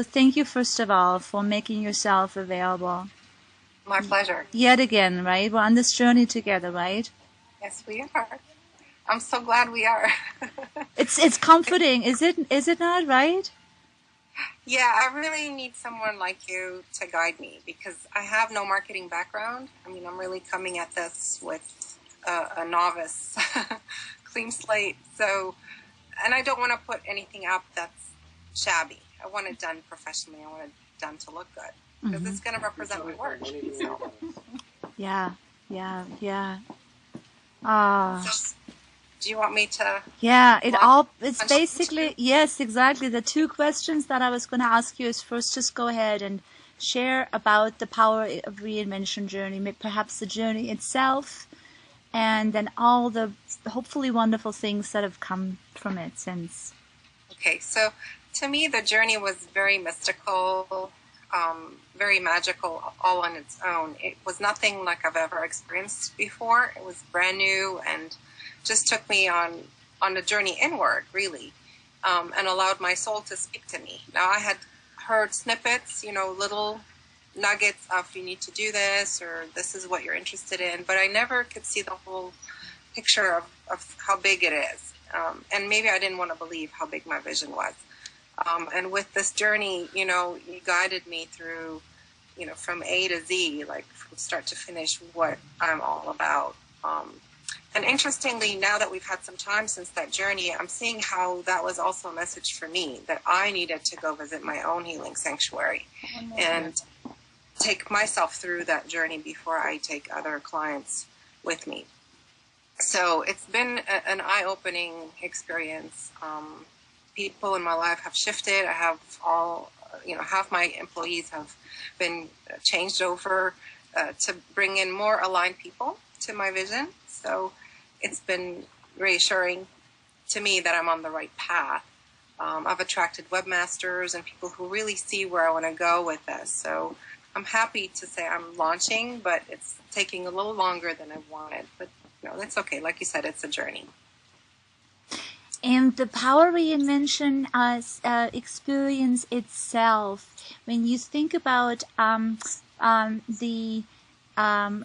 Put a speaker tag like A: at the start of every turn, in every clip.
A: Thank you, first of all, for making yourself available.
B: My pleasure.
A: Yet again, right? We're on this journey together, right?
B: Yes, we are. I'm so glad we are.
A: It's comforting, is it not, right?
B: Yeah, I really need someone like you to guide me because I have no marketing background. I mean, I'm really coming at this with a novice, clean slate. So, and I don't want to put anything up that's shabby. I want it done professionally. I want it done to look good because it's going to represent my work. So.
A: Yeah, yeah. Ah.
B: So, do you want me to?
A: Yeah, it's
B: launch
A: basically,
B: into?
A: yes, exactly. The two questions that I was going to ask you is first, just go ahead and share about the power of reinvention journey, perhaps the journey itself, and then all the hopefully wonderful things that have come from it since.
B: Okay, so to me, the journey was very mystical, very magical, all on its own. It was nothing like I've ever experienced before. It was brand new and just took me on a journey inward, really, and allowed my soul to speak to me. Now, I had heard snippets, little nuggets of you need to do this or this is what you're interested in, but I never could see the whole picture of how big it is. And maybe I didn't want to believe how big my vision was. And with this journey, you guided me through, from A to Z, like from start to finish, what I'm all about. And interestingly, now that we've had some time since that journey, I'm seeing how that was also a message for me that I needed to go visit my own healing sanctuary and take myself through that journey before I take other clients with me. So it's been an eye-opening experience. People in my life have shifted. I have half my employees have been changed over to bring in more aligned people to my vision. So it's been reassuring to me that I'm on the right path. I've attracted webmasters and people who really see where I want to go with this. So I'm happy to say I'm launching, but it's taking a little longer than I wanted. But that's okay. Like you said, it's a journey.
A: And the power reinvention experience itself, when you think about the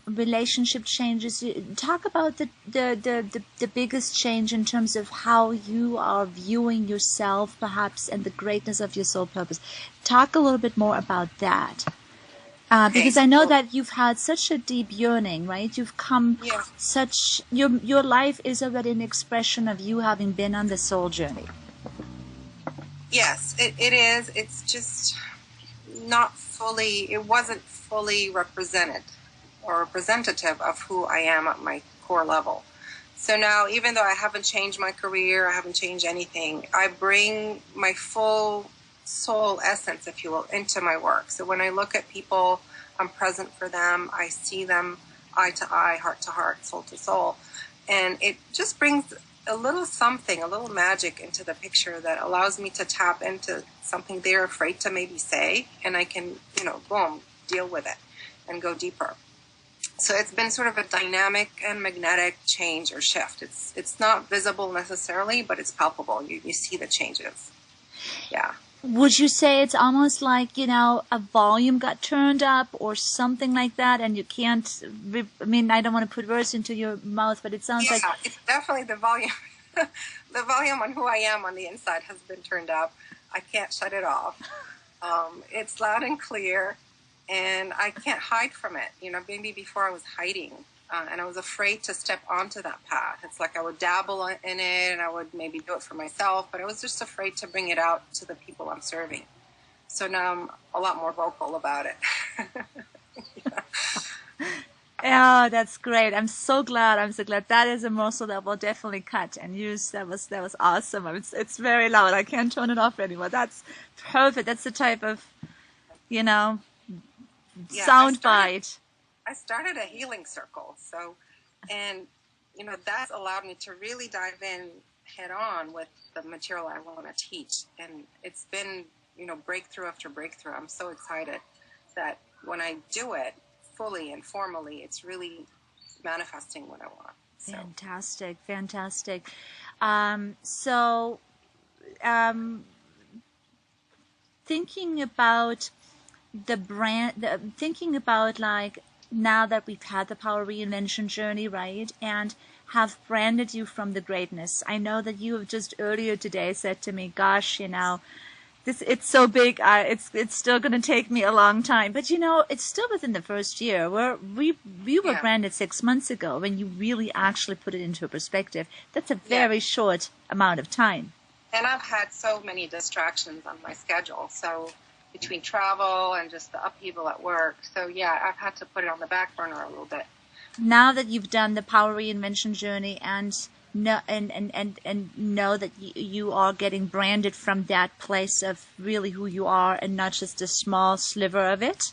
A: relationship changes, talk about the biggest change in terms of how you are viewing yourself, perhaps, and the greatness of your soul purpose. Talk a little bit more about that. Because I know that you've had such a deep yearning, right? You've come your life is already an expression of you having been on the soul journey.
B: Yes, it is. It's just it wasn't fully represented or representative of who I am at my core level. So now, even though I haven't changed my career, I haven't changed anything, I bring my full soul essence, if you will, into my work. So when I look at people, I'm present for them. I see them eye to eye, heart to heart, soul to soul. And it just brings a little something, a little magic into the picture that allows me to tap into something they're afraid to maybe say. And I can, boom, deal with it and go deeper. So it's been sort of a dynamic and magnetic change or shift. It's not visible necessarily, but it's palpable. You see the changes. Yeah.
A: Would you say it's almost like, a volume got turned up or something like that, and you can't, I don't want to put words into your mouth, but it sounds like...
B: Yeah, it's definitely the volume. The volume on who I am on the inside has been turned up. I can't shut it off. It's loud and clear, and I can't hide from it. Maybe before I was hiding. And I was afraid to step onto that path. It's like I would dabble in it and I would maybe do it for myself, but I was just afraid to bring it out to the people I'm serving. So now I'm a lot more vocal about it.
A: Oh, that's great. I'm so glad. That is a morsel that will definitely cut and use. That was awesome. It's very loud. I can't turn it off anymore. That's perfect. That's the type of, sound bite.
B: I started a healing circle. And that's allowed me to really dive in head on with the material I want to teach. And it's been, breakthrough after breakthrough. I'm so excited that when I do it fully and formally, it's really manifesting what I want. So.
A: Fantastic. thinking about the brand, thinking about like now that we've had the Power Reinvention journey, right, and have branded you from the greatness. I know that you have just earlier today said to me, "Gosh, it's so big. It's still going to take me a long time." But it's still within the first year. We were branded 6 months ago. When you really actually put it into a perspective, that's a very short amount of time.
B: And I've had so many distractions on my schedule. So between travel and just the upheaval at work. So yeah, I've had to put it on the back burner a little bit.
A: Now that you've done the Power Reinvention journey and know that you are getting branded from that place of really who you are and not just a small sliver of it,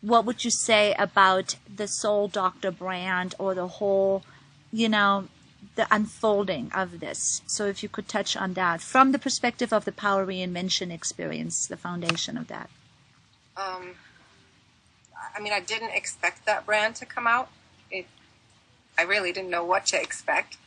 A: what would you say about the Soul Doctor brand or the whole, the unfolding of this? So if you could touch on that from the perspective of the Power Reinvention experience, the foundation of that.
B: I didn't expect that brand to come out. I really didn't know what to expect.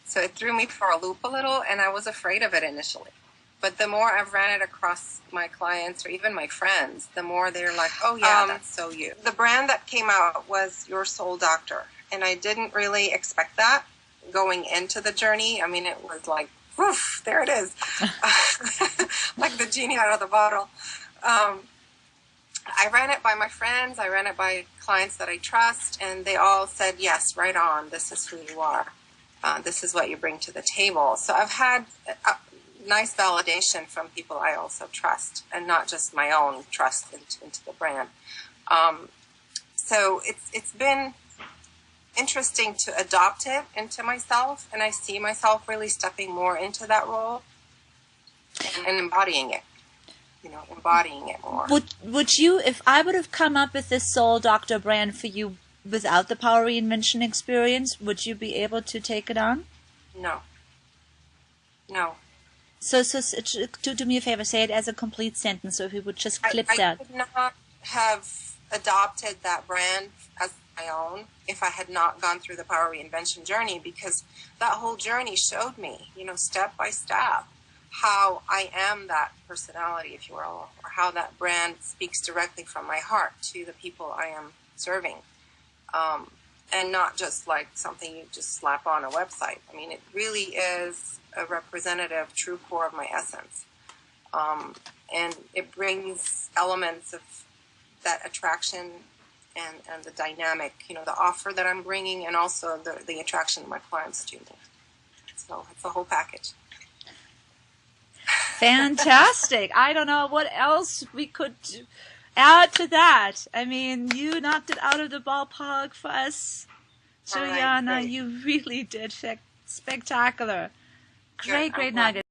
B: So it threw me for a loop a little, and I was afraid of it initially. But the more I've ran it across my clients or even my friends, the more they're like, oh yeah, that's so you. The brand that came out was Your Soul Doctor, and I didn't really expect that going into the journey. It was like, woof, there it is. Like the genie out of the bottle. I ran it by my friends. I ran it by clients that I trust, and they all said, yes, right on. This is who you are. This is what you bring to the table. So I've had nice validation from people I also trust, and not just my own trust into the brand. So it's been interesting to adopt it into myself, and I see myself really stepping more into that role and embodying it. Embodying it more.
A: Would you, if I would have come up with this Soul Doctor brand for you without the Power Reinvention experience, would you be able to take it on?
B: No.
A: So do me a favor, say it as a complete sentence, so if you would just clip that.
B: I could not have adopted that brand as my own if I had not gone through the Power Reinvention journey, because that whole journey showed me, step by step, how I am that personality, if you will, or how that brand speaks directly from my heart to the people I am serving. And not just like something you just slap on a website. It really is a representative, true core of my essence. And it brings elements of that attraction and the dynamic, the offer that I'm bringing, and also the attraction of my clients to me. So it's a whole package.
A: Fantastic. I don't know what else we could add to that. You knocked it out of the ballpark for us, Juliana. Right, you really did. Spectacular. Great nugget.